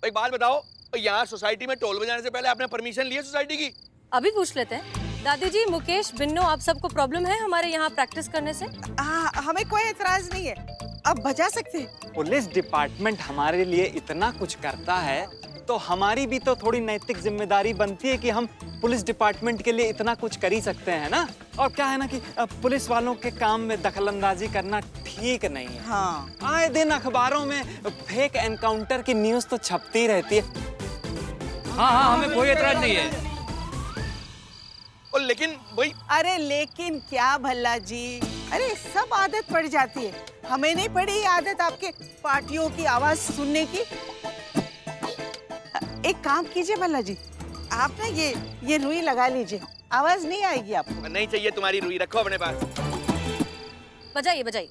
एक बात बताओ, यहाँ सोसाइटी में टोल बजाने से पहले आपने परमिशन ली है सोसाइटी की? अभी पूछ लेते हैं। दादी जी, मुकेश, बिन्नो, आप सबको प्रॉब्लम है हमारे यहाँ प्रैक्टिस करने से? हमें कोई एतराज नहीं है, अब बजा सकते हैं। पुलिस डिपार्टमेंट हमारे लिए इतना कुछ करता है तो हमारी भी तो थोड़ी नैतिक जिम्मेदारी बनती है कि हम पुलिस डिपार्टमेंट के लिए इतना कुछ कर ही सकते हैं ना। और क्या है ना कि पुलिस वालों के काम में दखलंदाजी करना ठीक नहीं है। हाँ। आए दिन अखबारों में फेक एनकाउंटर की न्यूज़ तो छपती रहती है। हाँ, हमें कोई एतराज नहीं है। और लेकिन भाई, अरे लेकिन क्या भल्ला जी, अरे सब आदत पड़ जाती है। हमें नहीं पड़ी ये आदत आपके पार्टियों की आवाज सुनने की। एक काम कीजिए भल्ला जी, आप ना ये रुई लगा लीजिए, आवाज नहीं आएगी आपको। नहीं चाहिए तुम्हारी रुई, रखो अपने पास। बजाइए बजाइए।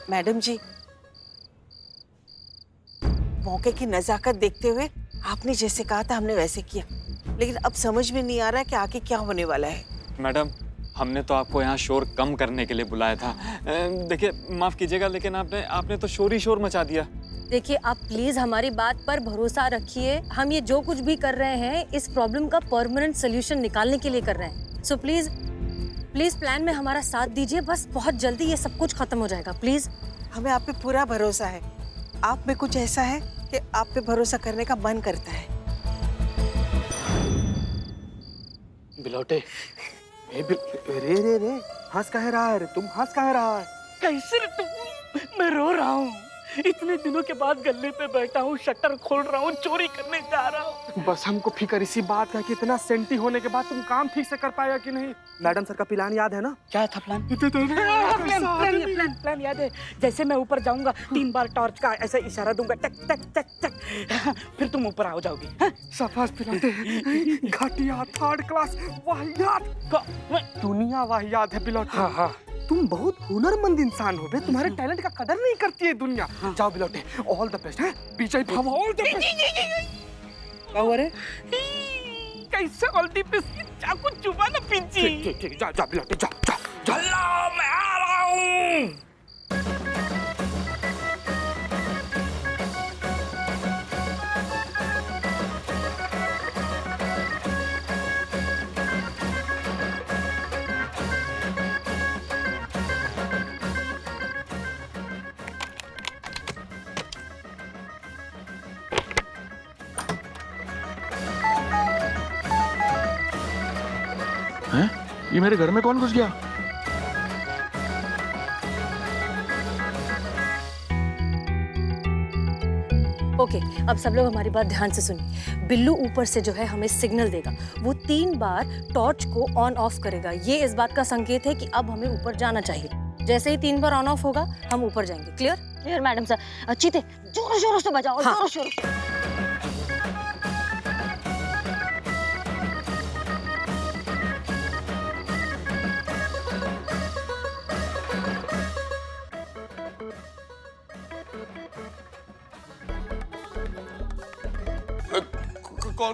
मैडम जी, मौके की नजाकत देखते हुए आपने जैसे कहा था हमने वैसे किया, लेकिन अब समझ में नहीं आ रहा कि आगे क्या होने वाला है। मैडम, हमने तो आपको यहाँ शोर कम करने के लिए बुलाया था। देखिए, माफ कीजिएगा लेकिन आपने तो शोर ही शोर मचा दिया। देखिए, आप प्लीज हमारी बात पर भरोसा रखिए। हम ये जो कुछ भी कर रहे हैं इस प्रॉब्लम का परमानेंट सोल्यूशन निकालने के लिए कर रहे हैं। सो प्लीज प्लान में हमारा साथ दीजिए। बस बहुत जल्दी ये सब कुछ खत्म हो जाएगा, प्लीज। हमें आप पे पूरा भरोसा है। आप में कुछ ऐसा है कि आप पे भरोसा करने का मन करता है। बिलौटे, रे हंस काहे रहा है रे? तुम हंस काहे रहा है? कैसे रे तुम? मैं रो रहा हूँ। इतने दिनों के बाद गल्ले पे बैठा हूँ, शटर खोल रहा हूँ, चोरी करने जा रहा हूँ। बस हमको फिक्र इसी बात का कि इतना सेंटी होने के बाद तुम काम ठीक से कर पाएगा कि नहीं। मैडम सर का प्लान याद है ना? क्या था प्लान? प्लान याद है। जैसे मैं ऊपर जाऊंगा 3 बार टॉर्च का ऐसा इशारा दूंगा, टक टक टक टक, फिर तुम ऊपर आ जाओगी। शाबाश पिलाते। घटिया, थर्ड क्लास, वाहियात, दुनिया वाहियात है बिलौटे। हाँ। तुम बहुत हुनरमंद इंसान हो बे, तुम्हारे टैलेंट का कदर नहीं करती है दुनिया। जाओ बिलौटे, ऑल द बेस्ट है। पीछे भाव, ऑल द बेस्ट। क्या हुआ रे? कैसे ऑल द बेस्ट? चाकू चुबा ना पिंची। ठीक, जा बिलौटे, जा। अल्लाह, मैं आ रहा हूँ। हैं? ये मेरे घर में कौन घुस गया? ओके, अब सब लोग हमारी बात ध्यान से सुनिए। बिल्लू ऊपर से जो है हमें सिग्नल देगा। वो 3 बार टॉर्च को ऑन ऑफ करेगा। ये इस बात का संकेत है कि अब हमें ऊपर जाना चाहिए। जैसे ही 3 बार ऑन ऑफ होगा हम ऊपर जाएंगे। Clear madam sir. चीते, जोर जोर से बजाओ। हाँ। जोर से।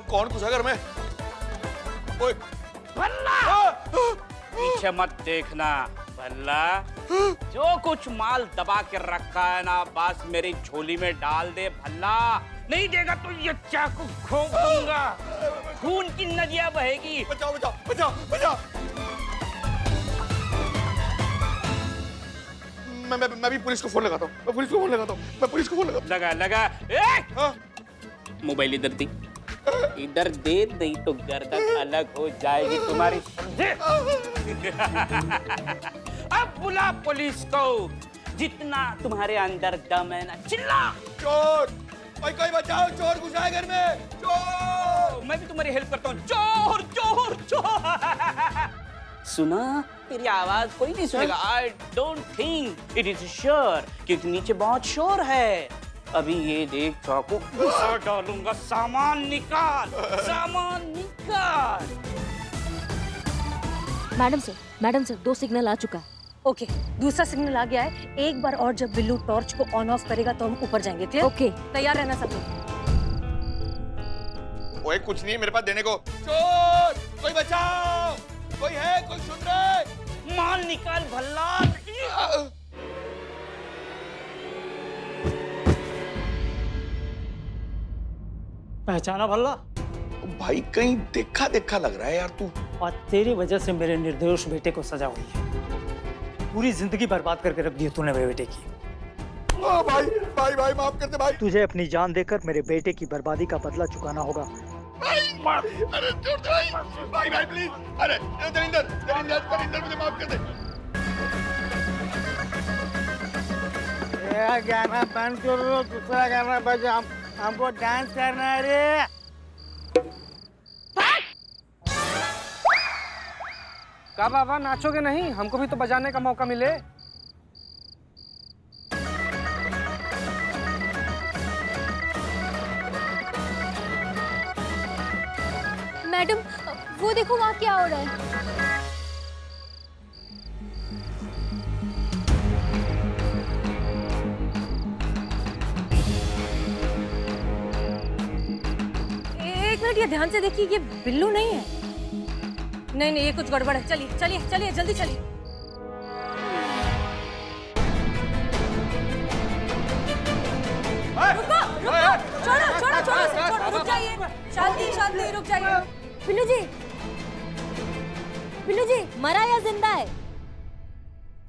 कौन घुसा घर में? ओए, पीछे मत देखना भल्ला। जो कुछ माल दबा के रखा है ना, बस मेरी झोली में डाल दे भल्ला। नहीं देगा तो ये चाकू घोंप दूंगा, खून की नदियां बहेगी। बचाओ। मैं भी पुलिस को फोन लगाता हूँ। लगा। मोबाइल इधर दी, इधर दे, नहीं तो गर्दन अलग हो जाएगी तुम्हारी, समझे? अब बुला पुलिस को। जितना तुम्हारे अंदर दम है ना, चिल्ला। चोर, कोई बचाओ, चोर घुसा है घर में। चोर! मैं भी तुम्हारी हेल्प करता हूँ। चोर। सुना? तेरी आवाज कोई नहीं सुनेगा। I don't think it is sure, क्योंकि नीचे बहुत शोर है। अभी ये देख, चाकू घुसा डालूंगा। सामान निकाल। मैडम सर 2 सिग्नल आ चुका है। ओके, दूसरा सिग्नल आ गया है। एक बार और जब बिल्लू टॉर्च को ऑन ऑफ करेगा तो हम ऊपर जाएंगे। क्लियर? ओके। तैयार रहना सब लोग। ओए कुछ नहीं है मेरे पास देने को। चोर कोई बचाओ, कोई है, कोई सुन रहा है? माल निकाल भल्ला। पहचाना भल्ला? भाई कहीं देखा देखा लग रहा है यार तू। और तेरी वजह से मेरे निर्दोष बेटे को सजा हुई है। पूरी जिंदगी बर्बाद करके रख दी तूने मेरे बेटे की। भाई भाई भाई माफ कर दे भाई। तुझे अपनी जान देकर मेरे बेटे की बर्बादी का बदला चुकाना होगा। अरे छोड़ दे भाई, भाई भाई प्लीज। अरे दरिंदर दरिंदर दरिंदर मुझे माफ कर दे। गाना बंद करो, दूसरा गाना बजा। हमको डांस करना है रे। का बाबा नाचोगे नहीं? हमको भी तो बजाने का मौका मिले। मैडम वो देखो वहाँ क्या हो रहा है। एक मिनट, ये ध्यान से देखिए, ये बिल्लू नहीं है। नहीं नहीं, ये कुछ गड़बड़ है। चलिए चलिए चलिए, जल्दी चलिए। रुको रुको, छोड़ो छोड़ो छोड़ो छोड़ो, रुक जाइए। शांति शांति, रुक जाइए। बिल्लू जी, बिल्लू जी मरा या जिंदा है?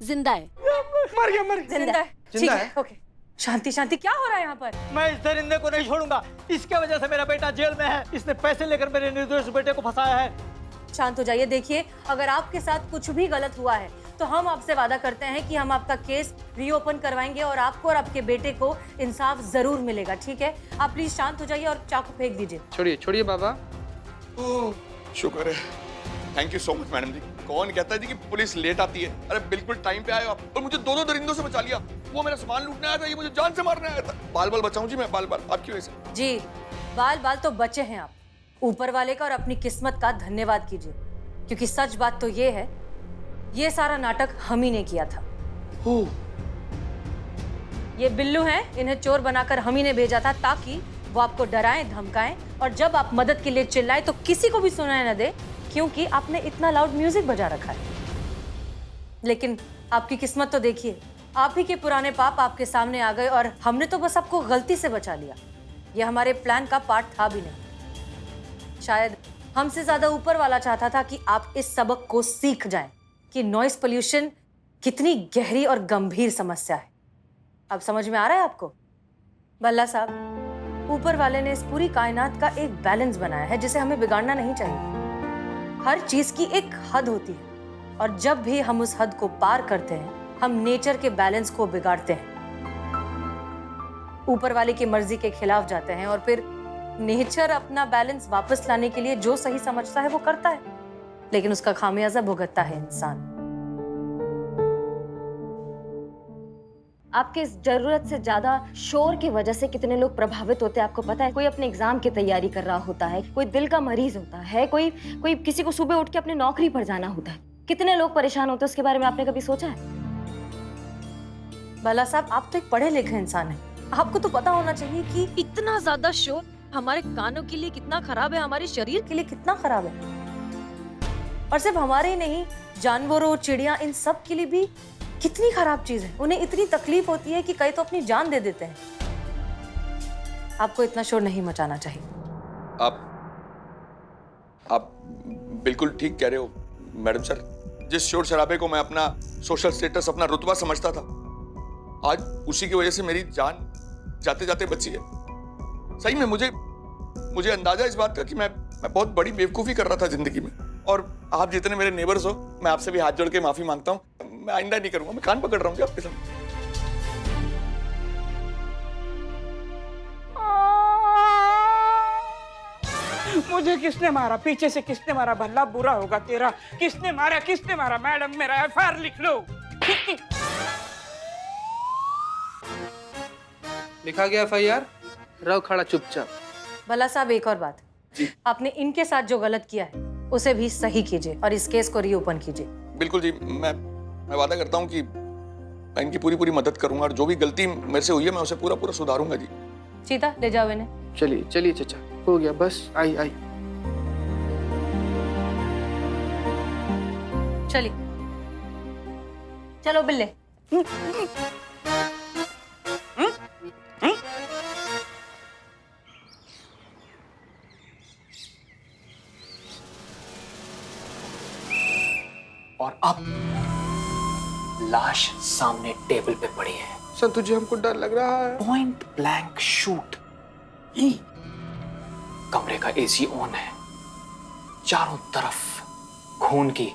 जिंदा है। मर गया, मर गया। जिंदा है। ठीक है, ओके। शांति शांति, क्या हो रहा है यहाँ पर? मैं इस दरिंदे को नहीं छोड़ूंगा। इसके वजह से मेरा बेटा जेल में है। इसने पैसे लेकर मेरे निर्दोष बेटे को फंसाया है। शांत हो जाइए। देखिए, अगर आपके साथ कुछ भी गलत हुआ है तो हम आपसे वादा करते हैं कि हम आपका केस रीओपन करवाएंगे और आपको और आपके बेटे को इंसाफ जरूर मिलेगा। ठीक है, आप प्लीज शांत हो जाइए और चाकू फेंक दीजिए। छोड़िए छोड़िए बाबा। शुक्र है, thank you so much madam जी। कौन कहता है जी कि पुलिस लेट आती है? अरे बिल्कुल टाइम पे आए आप और मुझे दोनों दरिंदों से बचा लिया। वो मेरा सामान लूटने आया था, ये मुझे जान से मारने आया था। बाल बाल बचाऊं जी मैं, बाल बाल आपकी वजह से। जी, बाल बाल तो बचे हैं आप। ऊपर वाले का और अपनी किस्मत का धन्यवाद कीजिए, क्योंकि सच बात तो ये है, ये सारा नाटक हम ही ने किया था। ये बिल्लू हैं, इन्हें चोर बनाकर हम ही ने भेजा था ताकि वो आपको डराएं धमकाएं और जब आप मदद के लिए चिल्लाएं तो किसी को भी सुनाई न दे, क्योंकि आपने इतना लाउड म्यूजिक बजा रखा है। लेकिन आपकी किस्मत तो देखिए, आप ही के पुराने पाप आपके सामने आ गए और हमने तो बस आपको गलती से बचा लिया। यह हमारे प्लान का पार्ट था भी नहीं। शायद हमसे ज्यादा ऊपर वाला चाहता था कि आप इस सबक को सीख जाएं कि नॉइस पोल्यूशन कितनी गहरी और गंभीर समस्या है। अब समझ में आ रहा है आपको? भल्ला साहब, ऊपर वाले ने इस पूरी कायनात का एक बैलेंस बनाया है जिसे हमें बिगाड़ना नहीं चाहिए। हर चीज की एक हद होती है और जब भी हम उस हद को पार करते हैं, हम नेचर के बैलेंस को बिगाड़ते हैं, ऊपर वाले की मर्जी के खिलाफ जाते हैं और फिर नेचर अपना बैलेंस वापस लाने के लिए जो सही समझता है वो करता है, लेकिन उसका खामियाजा भुगतता है इंसान। आपके इस जरूरत से ज्यादा शोर की वजह से कितने लोग प्रभावित होते हैं आपको पता है? कोई अपने एग्जाम की तैयारी कर रहा होता है, कोई दिल का मरीज होता है, कोई किसी को सुबह उठ के अपनी नौकरी पर जाना होता है। कितने लोग परेशान होते हैं, उसके बारे में आपने कभी सोचा है? भला साहब, आप तो एक पढ़े लिखे इंसान हैं, आपको तो पता होना चाहिए कि इतना ज्यादा शोर हमारे कानों के लिए कितना खराब है, हमारे शरीर के लिए कितना खराब है। और सिर्फ हमारे ही नहीं, जानवरों, चिड़िया, इन सब के लिए भी कितनी खराब चीज है। उन्हें इतनी तकलीफ होती है कि कई तो अपनी जान दे देते हैं। आपको इतना शोर नहीं मचाना चाहिए। आप बिल्कुल ठीक कह रहे हो मैडम सर। जिस शोर शराबे को मैं अपना सोशल स्टेटस, अपना रुतबा समझता था, आज उसी की वजह से मेरी जान जाते जाते बची है। सही में मुझे अंदाजा इस बात का कि मैं बहुत बड़ी बेवकूफी कर रहा था जिंदगी में। और आप जितने मेरे नेबर्स हो, मैं आपसे भी हाथ जोड़ के माफी मांगता हूँ। मैं आइंदा नहीं करूंगा। मैं कान पकड़ रहा हूँ जी आपके साथ। मुझे किसने मारा? पीछे से किसने मारा? भल्ला बुरा होगा तेरा। किसने मारा? किसने मारा? मैडम, मेरा एफआईआर लिख लो। लिखा गया एफआईआर। रहो खड़ा चुपचाप। भला साहब, एक और बात, आपने इनके साथ जो गलत किया है उसे भी सही कीजिए और इस केस को रीओपन कीजिए। बिल्कुल जी, मैं वादा करता हूँ कि मैं इनकी पूरी पूरी मदद करूंगा और जो भी गलती मेरे से हुई है मैं उसे पूरा पूरा सुधारूंगा जी। सीता ले जाओ इन्हें। चलिए चलिए चाचा, हो गया बस, आई आई। चलिए चलो बिल्ले। और अब लाश सामने टेबल पे पड़ी है। संतु जी हमको डर लग रहा है। Point blank shoot. कमरे का एसी ऑन है, चारों तरफ खून की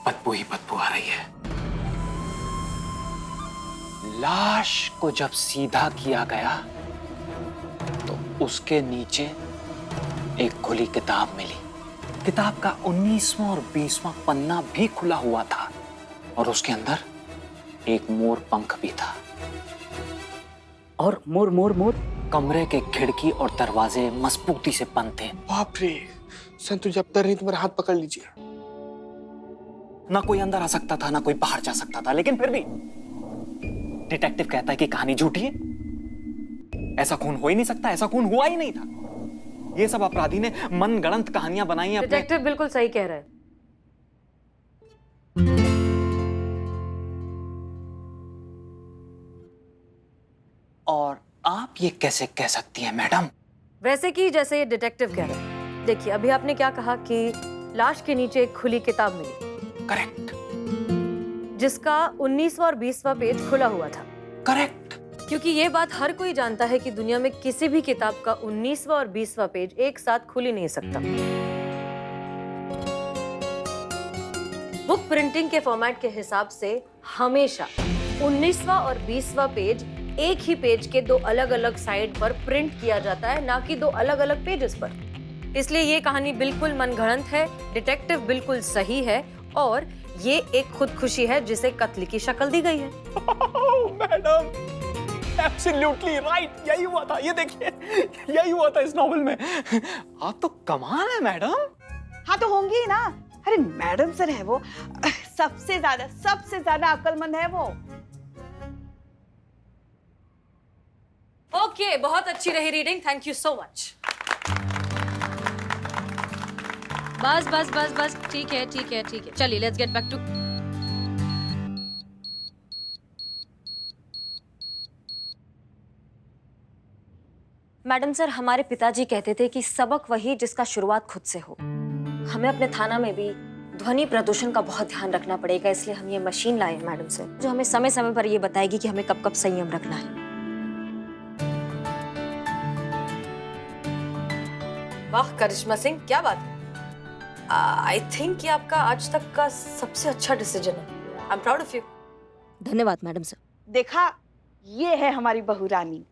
बदबू ही बदबू आ रही है। लाश को जब सीधा किया गया तो उसके नीचे एक खुली किताब मिली। किताब का 19वां और 20वां पन्ना भी खुला हुआ था और उसके अंदर एक मोर पंख भी था। और मोर मोर मोर कमरे के खिड़की और दरवाजे मजबूती से बंद थे। बाप रे, संतु जी अब डर नहीं, तुम्हारा हाथ पकड़ लीजिए। ना कोई अंदर आ सकता था ना कोई बाहर जा सकता था, लेकिन फिर भी डिटेक्टिव कहता है कि कहानी झूठी है। ऐसा खून हो ही नहीं सकता, ऐसा खून हुआ ही नहीं था। ये सब अपराधी ने मनगढ़ंत कहानियां बनाई हैं। डिटेक्टिव बिल्कुल सही कह रहा है। और आप ये कैसे कह सकती हैं मैडम? वैसे कि जैसे ये डिटेक्टिव कह रहा है। देखिए अभी आपने क्या कहा कि लाश के नीचे एक खुली किताब मिली, करेक्ट जिसका 19वां और 20वां पेज खुला हुआ था। करेक्ट। क्योंकि ये बात हर कोई जानता है कि दुनिया में किसी भी किताब का 19वां और 20वां पेज एक साथ खुल ही नहीं सकता। बुक प्रिंटिंग के फॉर्मेट के हिसाब से हमेशा 19वां और 20वां पेज एक ही पेज के दो अलग अलग साइड पर प्रिंट किया जाता है, ना कि दो अलग अलग पेजेस पर। इसलिए ये कहानी बिल्कुल मनगढ़ंत है, डिटेक्टिव बिल्कुल सही है और ये एक खुदकुशी है जिसे कत्ल की शक्ल दी गई है। मैडम एब्सोल्युटली राइट, यही हुआ था। ये देखिए यही हुआ था इस नॉवेल में। आप तो कमाल है मैडम। हाँ तो होंगी ना। अरे मैडम सर है वो, सबसे ज्यादा अक्लमंद है वो। ओके, बहुत अच्छी रही reading, thank you so much. बस बस बस बस, ठीक है ठीक है ठीक है, चलिए let's get back to. Madam sir, हमारे पिताजी कहते थे कि सबक वही जिसका शुरुआत खुद से हो। हमें अपने थाना में भी ध्वनि प्रदूषण का बहुत ध्यान रखना पड़ेगा, इसलिए हम ये मशीन लाए हैं मैडम सर, जो हमें समय समय पर ये बताएगी कि हमें कब कब संयम रखना है। वाह करिश्मा सिंह, क्या बात है। आई थिंक ये आपका आज तक का सबसे अच्छा डिसीजन है। I am proud of you. धन्यवाद मैडम सर। देखा, ये है हमारी बहू रानी।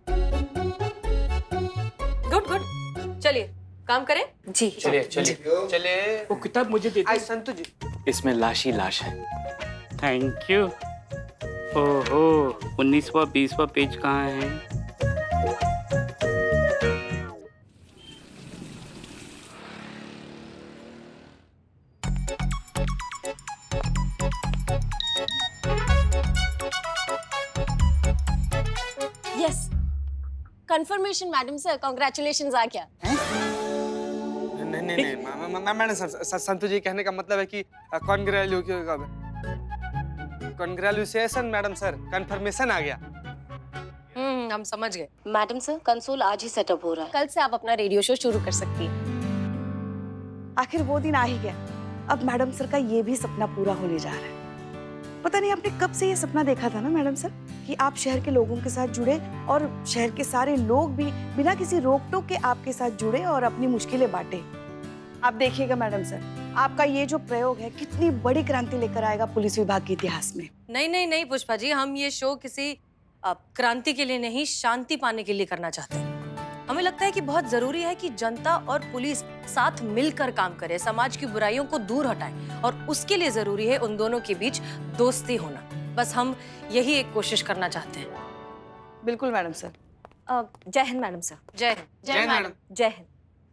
गुड गुड, चलिए काम करें। जी चलिए चलिए चले। वो किताब मुझे दे आई संतु जी। इसमें लाश ही लाश है। Thank you. ओहो, 19वां 20वां पेज कहाँ है? Yes, confirmation madam sir, congratulations आ गया। नहीं मैडम संतु जी कहने का मतलब है कि कॉन्ग्रेचुलेशन मैडम सर, कंफर्मेशन आ गया। हम समझ गए। मैडम सर, कंसोल आज ही सेटअप हो रहा है, कल से आप अपना रेडियो शो शुरू कर सकती हैं। आखिर वो दिन आ ही गया। अब मैडम सर का ये भी सपना पूरा होने जा रहा है। पता नहीं आपने कब से ये सपना देखा था ना मैडम सर, कि आप शहर के लोगों के साथ जुड़े और शहर के सारे लोग भी बिना किसी रोक टोक के आपके साथ जुड़े और अपनी मुश्किलें बांटे। आप देखिएगा मैडम सर, आपका ये जो प्रयोग है कितनी बड़ी क्रांति लेकर आएगा पुलिस विभाग के इतिहास में। नहीं नहीं नहीं पुष्पा जी, हम ये शो किसी क्रांति के लिए नहीं, शांति पाने के लिए करना चाहते हैं। हमें लगता है कि बहुत जरूरी है कि जनता और पुलिस साथ मिलकर काम करे, समाज की बुराइयों को दूर हटाएं और उसके लिए जरूरी है उन दोनों के बीच दोस्ती होना। बस हम यही एक कोशिश करना चाहते हैं। बिल्कुल मैडम सर। जय हिंद मैडम सर। जय हिंद। जय मैडम। जय हिंद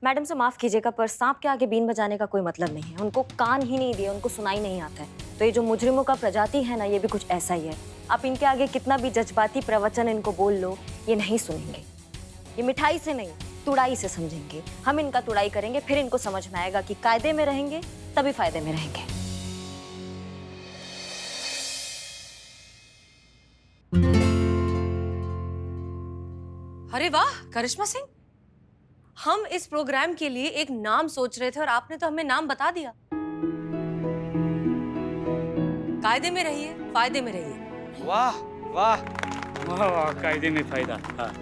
मैडम सर, माफ कीजिएगा पर सांप के आगे बीन बजाने का कोई मतलब नहीं है। उनको कान ही नहीं दिए, उनको सुनाई नहीं आता है। तो ये जो मुजरिमों का प्रजाति है ना, ये भी कुछ ऐसा ही है। आप इनके आगे कितना भी जज्बाती प्रवचन इनको बोल लो, ये नहीं सुनेंगे। ये मिठाई से नहीं, तुड़ाई से समझेंगे। हम इनका तुड़ाई करेंगे, फिर इनको समझ में आएगा कि कायदे में रहेंगे तभी फायदे में रहेंगे। अरे वाह करिश्मा सिंह, हम इस प्रोग्राम के लिए एक नाम सोच रहे थे और आपने तो हमें नाम बता दिया। कायदे में रहिए, फायदे में रहिए। वाह वाह वाह वाह, कायदे में फायदा। हाँ।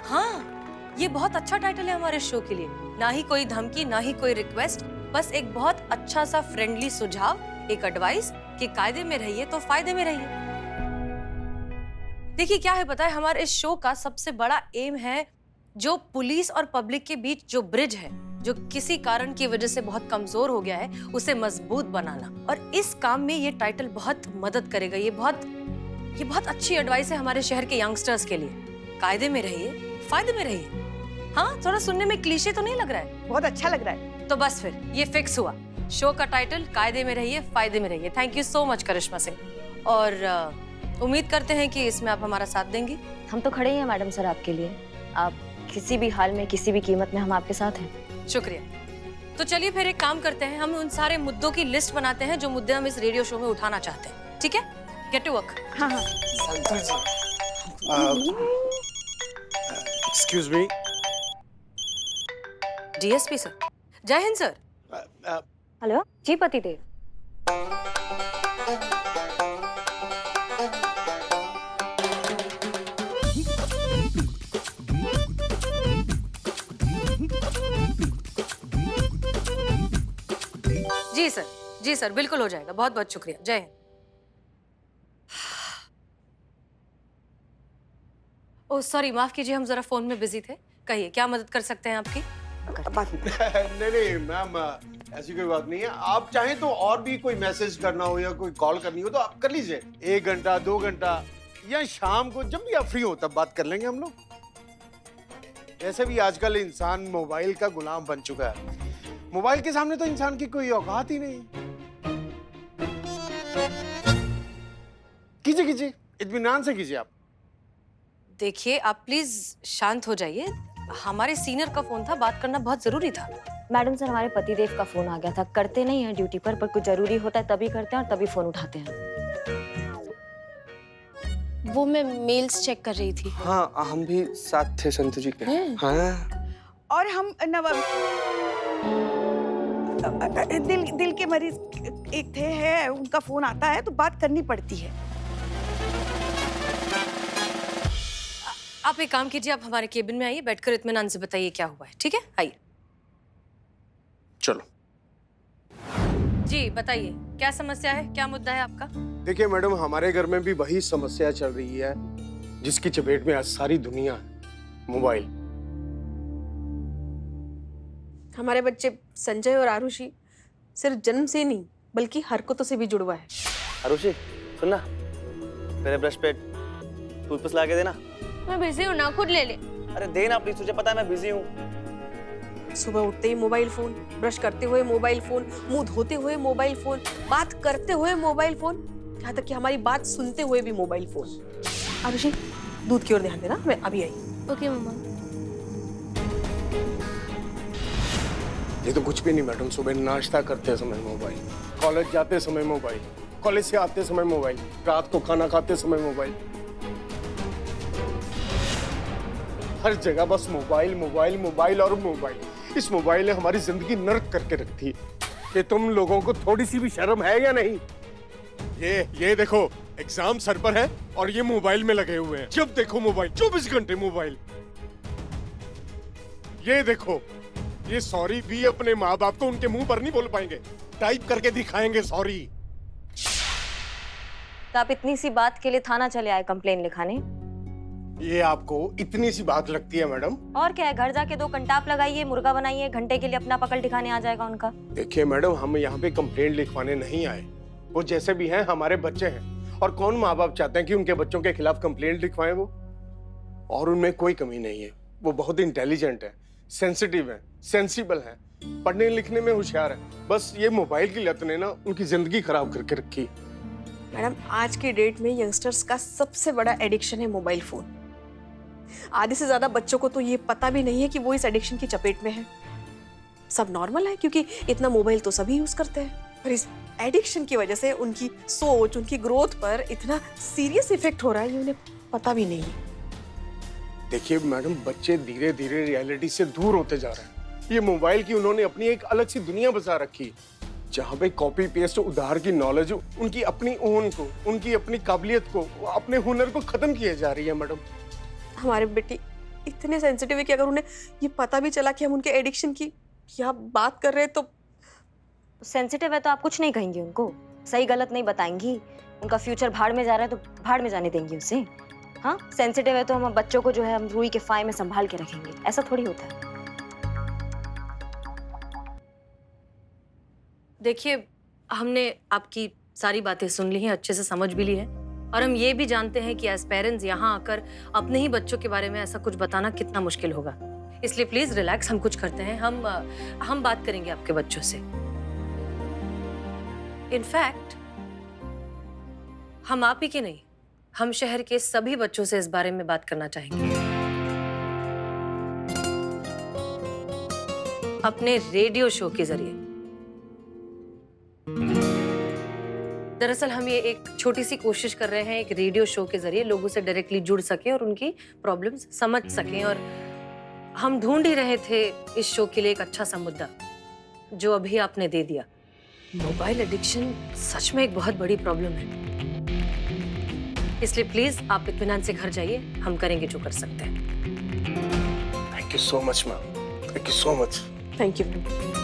हाँ, ये बहुत अच्छा टाइटल है हमारे शो के लिए। ना ही कोई धमकी, ना ही कोई रिक्वेस्ट, बस एक बहुत अच्छा सा फ्रेंडली सुझाव, एक एडवाइस कि कायदे में रहिए तो फायदे में रहिए। देखिए क्या है पता है, हमारे इस शो का सबसे बड़ा एम है जो पुलिस और पब्लिक के बीच जो ब्रिज है, जो किसी कारण की वजह से बहुत कमजोर हो गया है, उसे मजबूत बनाना। और इस काम में ये टाइटल बहुत मदद करेगा। ये बहुत अच्छी एडवाइस है हमारे शहर के यंगस्टर्स के लिए। कायदे में रहिए, फायदे में रहिए। हाँ, थोड़ा सुनने में क्लीशे तो नहीं लग रहा है? बहुत अच्छा लग रहा है। तो बस फिर ये फिक्स हुआ, शो का टाइटल कायदे में रहिए, फायदे में रहिए। थैंक यू सो मच करिश्मा सिंह, और उम्मीद करते हैं कि इसमें आप हमारा साथ देंगी। हम तो खड़े ही हैं मैडम सर आपके लिए। आप किसी भी हाल में, किसी भी कीमत में हम आपके साथ हैं। शुक्रिया। तो चलिए फिर एक काम करते हैं, हम उन सारे मुद्दों की लिस्ट बनाते हैं जो मुद्दे हम इस रेडियो शो में उठाना चाहते हैं। ठीक है, गेट टू वर्क। हाँ हाँ। Excuse me. DSP sir. जय हिंद सर। हेलो जी पतिदेव। जी सर, बिल्कुल हो जाएगा। बहुत बहुत शुक्रिया। जय हिंद। ओह सॉरी, माफ कीजिए, हम जरा फोन में बिजी थे। कहिए क्या मदद कर सकते हैं आपकी? नहीं नहीं मैम, ऐसी कोई बात नहीं है। आप चाहें तो और भी कोई मैसेज करना हो या कोई कॉल करनी हो तो आप कर लीजिए। 1 घंटा 2 घंटा या शाम को जब भी आप फ्री हो तब बात कर लेंगे हम लोग। वैसे भी आजकल इंसान मोबाइल का गुलाम बन चुका है। मोबाइल के सामने तो इंसान की कोई औकात ही नहीं। कीजिए कीजिए, इत्मीनान से कीजिए। आप देखिए, आप प्लीज शांत हो जाइए। हमारे सीनियर का फोन था, बात करना बहुत जरूरी था। मैडम सर, हमारे पतिदेव का फोन आ गया था। करते नहीं है ड्यूटी पर कुछ जरूरी होता है तभी करते हैं और तभी फोन उठाते हैं। वो मैं मेल्स चेक कर रही थी। हाँ, हम भी साथ थे संतु जी के। हाँ। और हम दिल के मरीज एक थे, है उनका फोन आता है तो बात करनी पड़ती है। आप एक काम कीजिए, आप हमारे केबिन में आइए, बैठकर इत्मीनान से बताइए क्या हुआ है। ठीक है, आइए। चलो जी बताइए, क्या समस्या है, क्या मुद्दा है आपका? देखिए मैडम, हमारे घर में भी वही समस्या चल रही है जिसकी चपेट में आज सारी दुनिया है, मोबाइल। हमारे बच्चे संजय और आरुषि सिर्फ जन्म से नहीं बल्कि हरकतों से भी जुड़वा है। आरुषि सुन ना, तेरे ब्रश पे टूथपेस्ट ला के देना। मैं बिजी हूँ ना, खुद ले ले। अरे देना प्लीज, तुझे पता है मैं बिजी हूँ। सुबह उठते ही मोबाइल फोन, ब्रश करते हुए मोबाइल फोन, मुंह धोते हुए मोबाइल फोन, बात करते हुए मोबाइल फोन, यहाँ तक कि हमारी बात सुनते हुए भी मोबाइल फोन। आरुषि दूध की ओर ध्यान देना, मैं अभी आई। ओके मम्मा। ये तो कुछ भी नहीं मैडम, सुबह नाश्ता करते समय मोबाइल, कॉलेज जाते समय मोबाइल, कॉलेज से आते समय मोबाइल, रात को खाना खाते समय मोबाइल, हर जगह बस मोबाइल मोबाइल मोबाइल और मोबाइल। इस मोबाइल ने हमारी जिंदगी नर्क करके रखती है। कि तुम लोगों को थोड़ी सी भी शर्म है या नहीं? ये देखो, एग्जाम सर पर है और ये मोबाइल में लगे हुए हैं। जब देखो मोबाइल, 24 घंटे मोबाइल। ये देखो, ये सॉरी भी अपने माँ बाप को उनके मुंह पर नहीं बोल पाएंगे, टाइप करके दिखाएंगे सॉरी। तो आप इतनी सी बात के लिए थाना चले आए कंप्लेन लिखाने? ये आपको इतनी सी बात लगती है मैडम? और क्या है, घर जाके 2 कंटाप लगाइए, मुर्गा बनाइए, घंटे के लिए अपना पकड़ दिखाने आ जाएगा उनका। देखिए मैडम, हम यहाँ पे कंप्लेंट लिखवाने नहीं आए। वो जैसे भी हैं हमारे बच्चे हैं, और कौन माँ बाप चाहते हैं कि उनके बच्चों के खिलाफ कंप्लेंट लिखवाएं वो? और उनमें कोई कमी नहीं है, वो बहुत इंटेलिजेंट है, सेंसिटिव है, सेंसिबल है, पढ़ने लिखने में होशियार है, बस ये मोबाइल की लत ने ना उनकी जिंदगी खराब करके रखी। मैडम आज के डेट में यंगस्टर्स का सबसे बड़ा एडिक्शन है मोबाइल फोन। आधे से ज्यादा बच्चों को तो ये पता भी नहीं है कि वो इस एडिक्शन की चपेट में है। सब नॉर्मल है क्योंकि इतना मोबाइल तो सभी यूज करते हैं, पर इस एडिक्शन की वजह से उनकी सोच, उनकी ग्रोथ पर इतना सीरियस इफेक्ट हो रहा है ये उन्हें पता भी नहीं है। देखिए मैडम, बच्चे धीरे धीरे रियलिटी से दूर होते जा रहे हैं। ये मोबाइल की उन्होंने अपनी एक अलग सी दुनिया बसा रखी, जहाँ पे कॉपी पेस्ट उधार की नॉलेज उनकी अपनी ओन को, उनकी अपनी काबिलियत को, अपने हुनर को खत्म किए जा रही है। मैडम हमारे बेटी इतने सेंसिटिव है कि अगर उन्हें ये पता भी चला कि हम उनके एडिक्शन की क्या बात कर रहे हैं तो सेंसिटिव है तो आप कुछ नहीं कहेंगी उनको, सही गलत नहीं बताएंगी। उनका फ्यूचर भाड़ में जा रहा है तो भाड़ में जाने देंगी उसे। हाँ, सेंसिटिव है तो हम बच्चों को जो है हम रूई के फाय में संभाल के रखेंगे, ऐसा थोड़ी होता है। देखिए, हमने आपकी सारी बातें सुन ली हैं, अच्छे से समझ भी ली है, और हम ये भी जानते हैं कि एज पेरेंट्स यहाँ आकर अपने ही बच्चों के बारे में ऐसा कुछ बताना कितना मुश्किल होगा। इसलिए प्लीज रिलैक्स, हम कुछ करते हैं, हम बात करेंगे आपके बच्चों से। इनफैक्ट हम आप ही के नहीं, हम शहर के सभी बच्चों से इस बारे में बात करना चाहेंगे। अपने रेडियो शो के जरिए। दरअसल हम ये एक छोटी सी कोशिश कर रहे हैं, एक रेडियो शो के जरिए लोगों से डायरेक्टली जुड़ सकें और उनकी प्रॉब्लम्स समझ सकें। और हम ढूंढ ही रहे थे इस शो के लिए एक अच्छा सा मुद्दा, जो अभी आपने दे दिया। मोबाइल एडिक्शन सच में एक बहुत बड़ी प्रॉब्लम है, इसलिए प्लीज आप इत्मीनान से घर जाइए, हम करेंगे जो कर सकते हैं। Thank you so much ma'am, thank you so much. Thank you.